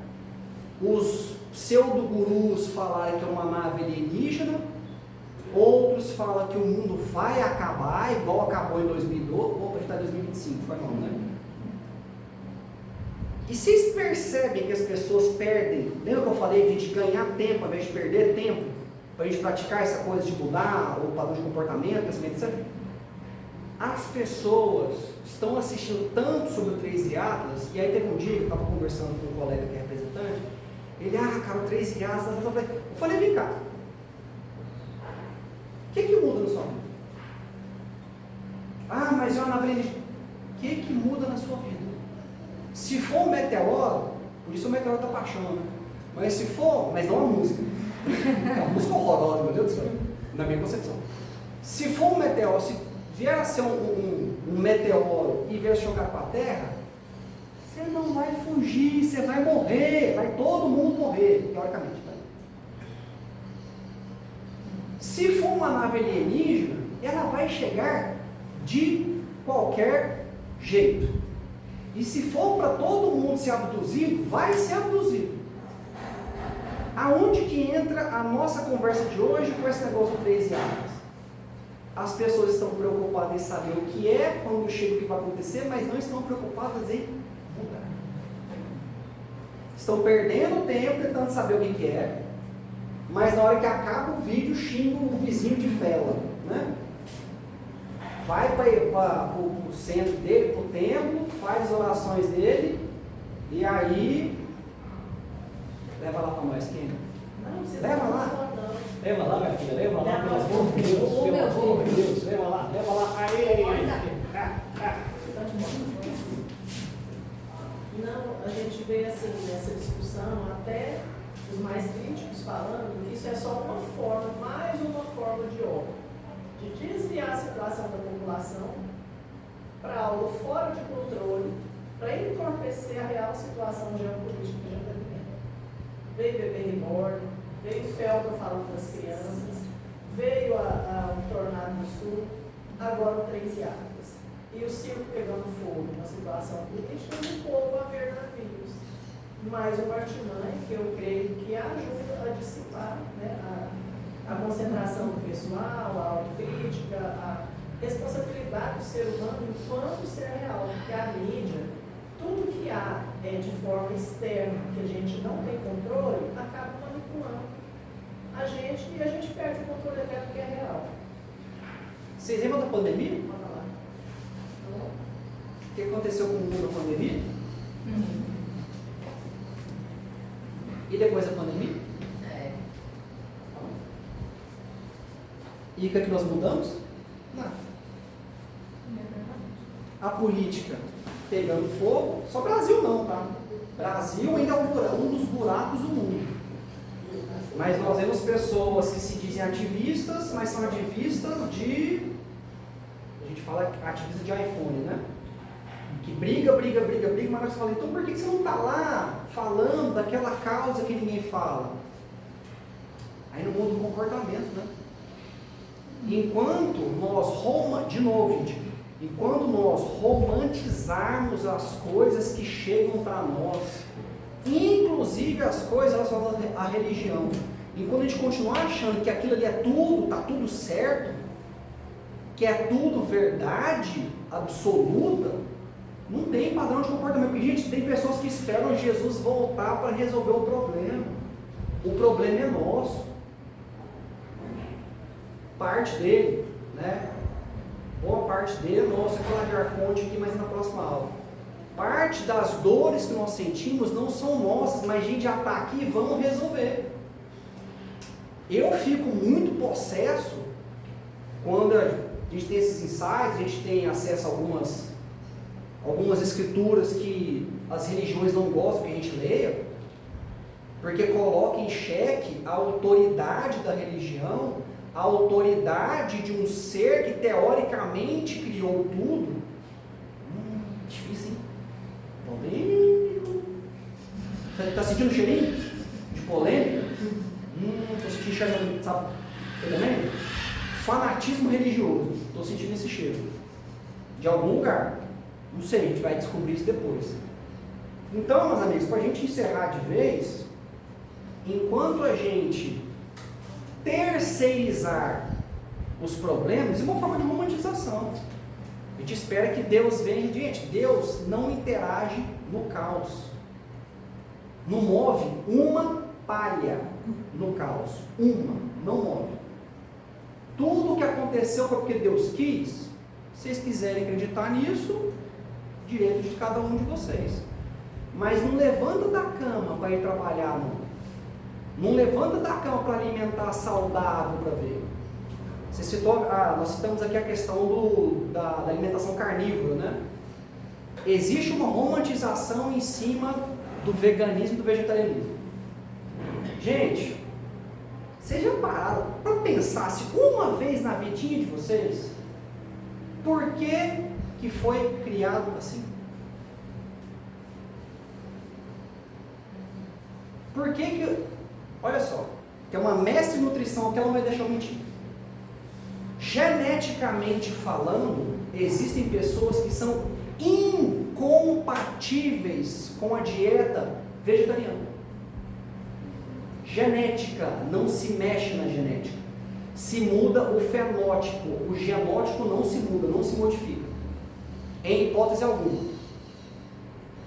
os pseudo-gurus falaram que é uma nave alienígena, outros falam que o mundo vai acabar, igual acabou em 2012, opa, a gente está em 2025, foi não, né? E vocês percebem que as pessoas perdem, lembra que eu falei de a gente ganhar tempo, ao invés de perder tempo, para a gente praticar essa coisa de mudar o padrão de comportamento, pensamento, etc. As pessoas estão assistindo tanto sobre o 3 e Atlas, e aí teve um dia que eu estava conversando com um colega que é representante, ele, cara, o 3 e Atlas, eu falei, vem cá, o que muda na sua vida? Mas é uma nave alienígena. O que muda na sua vida? Se for um meteoro, por isso o meteoro da paixão, né? Mas se for, mas não a música. A música horrorosa, meu Deus do céu, na minha concepção. Se for um meteoro, se vier a ser um meteoro e vier chocar com a Terra, você não vai fugir, você vai morrer, vai todo mundo morrer, teoricamente. Né? Se for uma nave alienígena, ela vai chegar de qualquer jeito. E se for para todo mundo ser abduzido, vai ser abduzido. Aonde que entra a nossa conversa de hoje com esse negócio de 13 armas? As pessoas estão preocupadas em saber o que é, quando chega o que vai acontecer, mas não estão preocupadas em mudar. Estão perdendo tempo tentando saber o que é, mas na hora que acaba o vídeo, xingam o vizinho de vela, né? Vai para o centro dele, para o templo, faz as orações dele, e aí leva lá para nós, quem? Não, você Leva não lá. tá falando. Leva lá, minha filha, leva lá, Leva pelo lá. amor de Deus, Ô, pelo meu amor de Deus. Deus, leva lá, aí. Você tá te mostrando assim? Não, a gente vê assim nessa discussão, até os mais críticos falando que isso é só uma forma, mais uma forma de obra, de desviar a situação da população para algo fora de controle, para entorpecer a real situação geopolítica que a gente está vivendo. Veio bebê reborn, veio Felga falando para as crianças, veio o Tornado do Sul, agora o 13 Águas. E o circo pegando fogo na situação política e o povo a ver navios. Mais uma artimanha que eu creio que ajuda a dissipar, né, a concentração do pessoal, a autocrítica, a responsabilidade do ser humano enquanto ser real, porque a mídia, tudo que há de forma externa, que a gente não tem controle, acaba manipulando a gente e a gente perde o controle até do que é real. Vocês lembram da pandemia? Manda lá. O que aconteceu com o mundo na pandemia? E depois da pandemia? E o que é que nós mudamos? Nada. A política pegando fogo, só Brasil não, tá? Brasil ainda é um dos buracos do mundo. Mas nós vemos pessoas que se dizem ativistas, mas são ativistas de... A gente fala ativista de iPhone, né? Que briga, mas nós falamos, então por que você não está lá falando daquela causa que ninguém fala? Aí no mundo do comportamento, né? Enquanto nós, de novo, gente, enquanto nós romantizarmos as coisas que chegam para nós, inclusive as coisas relacionadas à religião, enquanto a gente continuar achando que aquilo ali é tudo, está tudo certo, que é tudo verdade absoluta, não tem padrão de comportamento. Porque, gente, tem pessoas que esperam Jesus voltar para resolver o problema. O problema é nosso. Parte dele, né? Boa parte dele é nossa. Eu vou falar de Arconte aqui, mas na próxima aula. Parte das dores que nós sentimos não são nossas, mas a gente já está aqui e vamos resolver. Eu fico muito possesso quando a gente tem esses insights, a gente tem acesso a algumas escrituras que as religiões não gostam que a gente leia, porque coloca em xeque a autoridade da religião, a autoridade de um ser que teoricamente criou tudo. Difícil, hein? Polêmico. Você está sentindo um cheirinho de polêmica? Estou sentindo cheiro, sabe? Você também? Fanatismo religioso. Estou sentindo esse cheiro. De algum lugar. Não sei, a gente vai descobrir isso depois. Então, meus amigos, para a gente encerrar de vez, enquanto a gente terceirizar os problemas, isso é uma forma de romantização. A gente espera que Deus venha. Gente, Deus não interage no caos. Não move uma palha no caos. Não move. Tudo o que aconteceu foi porque Deus quis. Se vocês quiserem acreditar nisso, direito de cada um de vocês. Mas não levanta da cama para ir trabalhar, não. Não levanta da cama para alimentar saudável para ver. Você citou, nós citamos aqui a questão da alimentação carnívora, né? Existe uma romantização em cima do veganismo e do vegetarianismo. Gente, vocês já pararam para pensar se uma vez na vidinha de vocês, por que foi criado assim? Por que, olha só, que é uma mestre em nutrição que ela não vai deixar eu mentir. Geneticamente falando, existem pessoas que são incompatíveis com a dieta vegetariana. Genética, não se mexe na genética. Se muda o fenótipo, o genótipo não se muda, não se modifica, em hipótese alguma.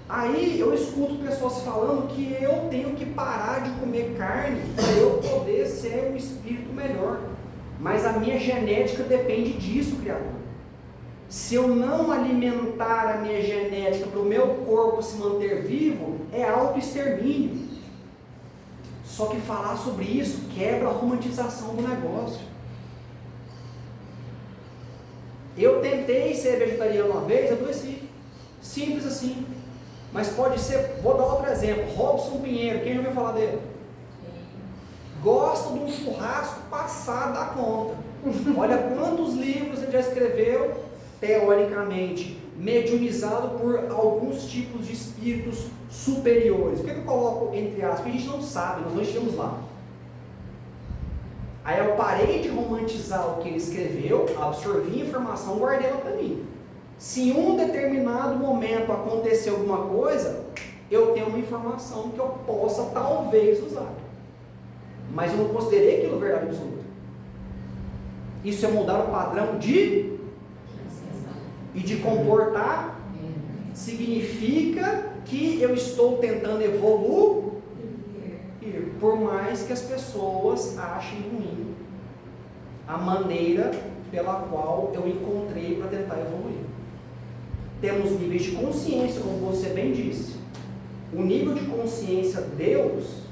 Aí eu escuto pessoas falando que eu tenho que parar de comer carne para eu poder ser um espírito melhor. Mas a minha genética depende disso, Criador. Se eu não alimentar a minha genética para o meu corpo se manter vivo, é autoextermínio. Só que falar sobre isso quebra a romantização do negócio. Eu tentei ser vegetariano uma vez, adoeci. Simples assim. Mas pode ser, vou dar outro exemplo, Robson Pinheiro, quem já ouviu falar dele? Gosta de um churrasco passado da conta. Olha quantos livros ele já escreveu, teoricamente, mediunizado por alguns tipos de espíritos superiores. Por que eu coloco entre aspas? Porque a gente não sabe, nós não estivemos lá. Aí eu parei de romantizar o que ele escreveu, absorvi a informação, guardei ela para mim. Se em um determinado momento acontecer alguma coisa, eu tenho uma informação que eu possa talvez usar. Mas eu não considerei aquilo verdade absoluta. Isso é mudar o padrão de e de comportar. Significa que eu estou tentando evoluir, por mais que as pessoas achem ruim a maneira pela qual eu encontrei para tentar evoluir. Temos níveis de consciência, como você bem disse. O nível de consciência Deus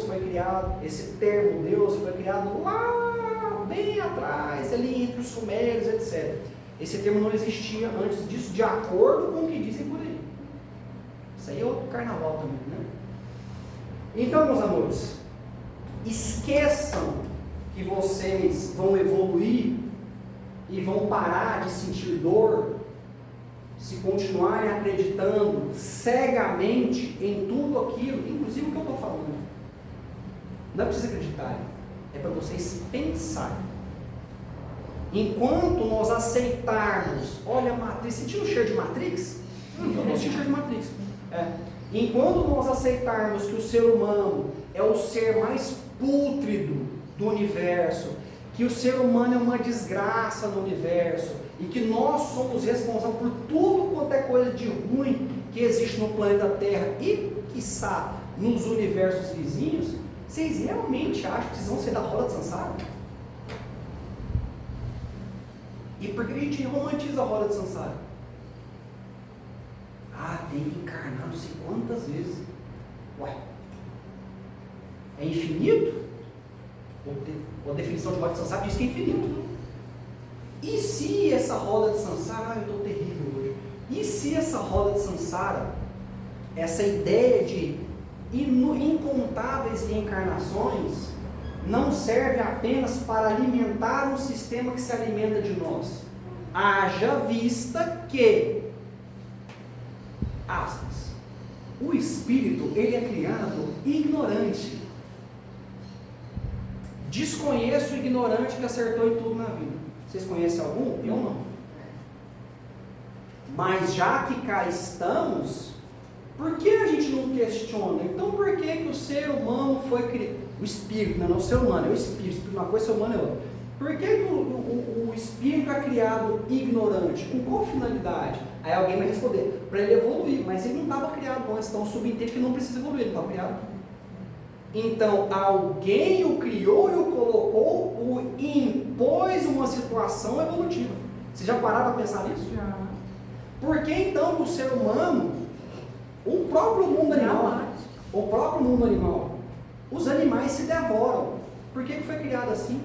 foi criado, esse termo Deus foi criado lá, bem atrás, ali entre os sumérios, etc. Esse termo não existia antes disso, de acordo com o que dizem por aí. Isso aí é outro carnaval também, né? Então, meus amores, esqueçam que vocês vão evoluir e vão parar de sentir dor se continuarem acreditando cegamente em tudo aquilo, inclusive o que eu estou falando. Não é para vocês acreditarem, é para vocês pensarem. Enquanto nós aceitarmos, olha a Matrix, sentindo o cheiro de Matrix? Eu não senti o cheiro de Matrix. Enquanto nós aceitarmos que o ser humano é o ser mais pútrido do universo, que o ser humano é uma desgraça no universo, e que nós somos responsáveis por tudo quanto é coisa de ruim que existe no planeta Terra e, quiçá, nos universos vizinhos, vocês realmente acham que vocês vão sair da roda de Sansara? E por que a gente romantiza a roda de Sansara? Tem que encarnar não sei quantas vezes. Ué, é infinito? A definição de roda de Sansara diz que é infinito. E se essa roda de Sansara, eu estou terrível hoje. E se essa roda de Sansara, essa ideia de incontáveis reencarnações, não serve apenas para alimentar um sistema que se alimenta de nós? Haja vista que, aspas, o espírito, ele é criado ignorante. Desconheço o ignorante que acertou em tudo na vida. Vocês conhecem algum? Eu não. Mas já que cá estamos, por que a gente não questiona? Então por que o ser humano foi criado? O espírito, não é o ser humano, é o espírito. Uma coisa, o ser humano é outra. Por que o espírito é criado ignorante? Com qual finalidade? Aí alguém vai responder, para ele evoluir, mas ele não estava criado antes, então subentende que não precisa evoluir, ele estava criado. Então, alguém o criou e o colocou, o impôs uma situação evolutiva. Vocês já pararam para pensar nisso? Já. Por que então o ser humano, o próprio mundo animal, os animais se devoram? Por que foi criado assim?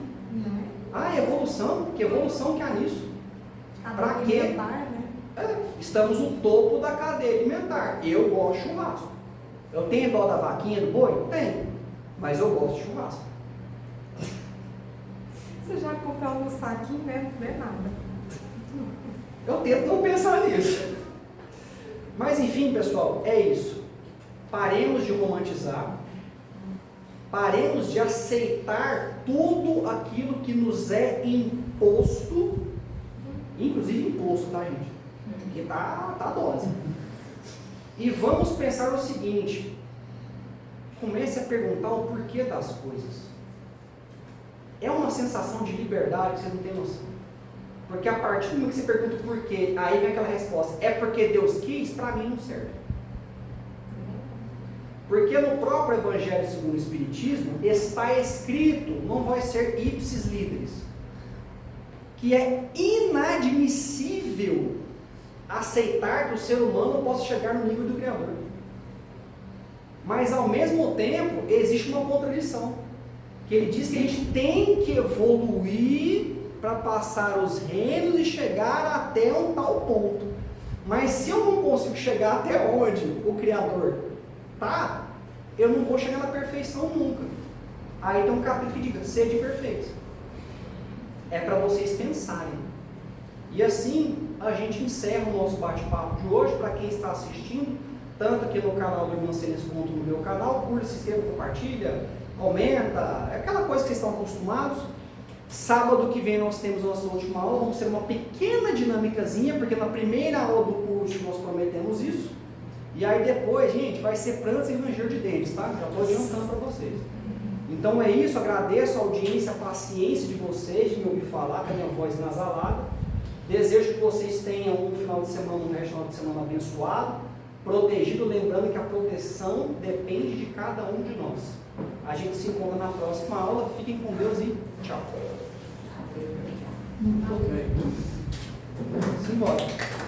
Evolução? Que evolução que há nisso? Para quê? Né? Estamos no topo da cadeia alimentar. Eu gosto de churrasco. Eu tenho dó da vaquinha, do boi? Tenho. Mas eu gosto de churrasco. Você já comprou um saquinho, né? Não é nada. Eu tento não pensar nisso. Mas enfim, pessoal, é isso. Paremos de romantizar. Paremos de aceitar tudo aquilo que nos é imposto Inclusive imposto, tá, gente? Porque tá dose. E vamos pensar o seguinte: comece a perguntar o porquê das coisas. É uma sensação de liberdade que você não tem noção. Porque a partir do momento que você pergunta o porquê, aí vem aquela resposta: é porque Deus quis? Para mim não serve. Porque no próprio Evangelho segundo o Espiritismo está escrito, não vai ser ipsis literis, que é inadmissível aceitar que o ser humano possa chegar no nível do Criador. Mas ao mesmo tempo existe uma contradição, que ele diz que a gente tem que evoluir para passar os reinos e chegar até um tal ponto. Mas se eu não consigo chegar até onde o Criador tá, eu não vou chegar na perfeição nunca. Aí tem um capítulo que diz: sede perfeitos. É para vocês pensarem. E assim a gente encerra o nosso bate-papo de hoje. Para quem está assistindo, tanto aqui no canal do Irmão Cenes quanto no meu canal, curta, se inscreva, compartilha, comenta, é aquela coisa que vocês estão acostumados. Sábado que vem nós temos a nossa última aula, vamos ter uma pequena dinâmicazinha, porque na primeira aula do curso nós prometemos isso. E aí depois, gente, vai ser prantos e ranger de dentes, tá? Já estou adiantando para vocês. Então é isso, agradeço a audiência, a paciência de vocês, de me ouvir falar com a minha voz nasalada. Desejo que vocês tenham um final de semana, um resto de semana abençoado, protegido, lembrando que a proteção depende de cada um de nós. A gente se encontra na próxima aula, fiquem com Deus e tchau. Simbora.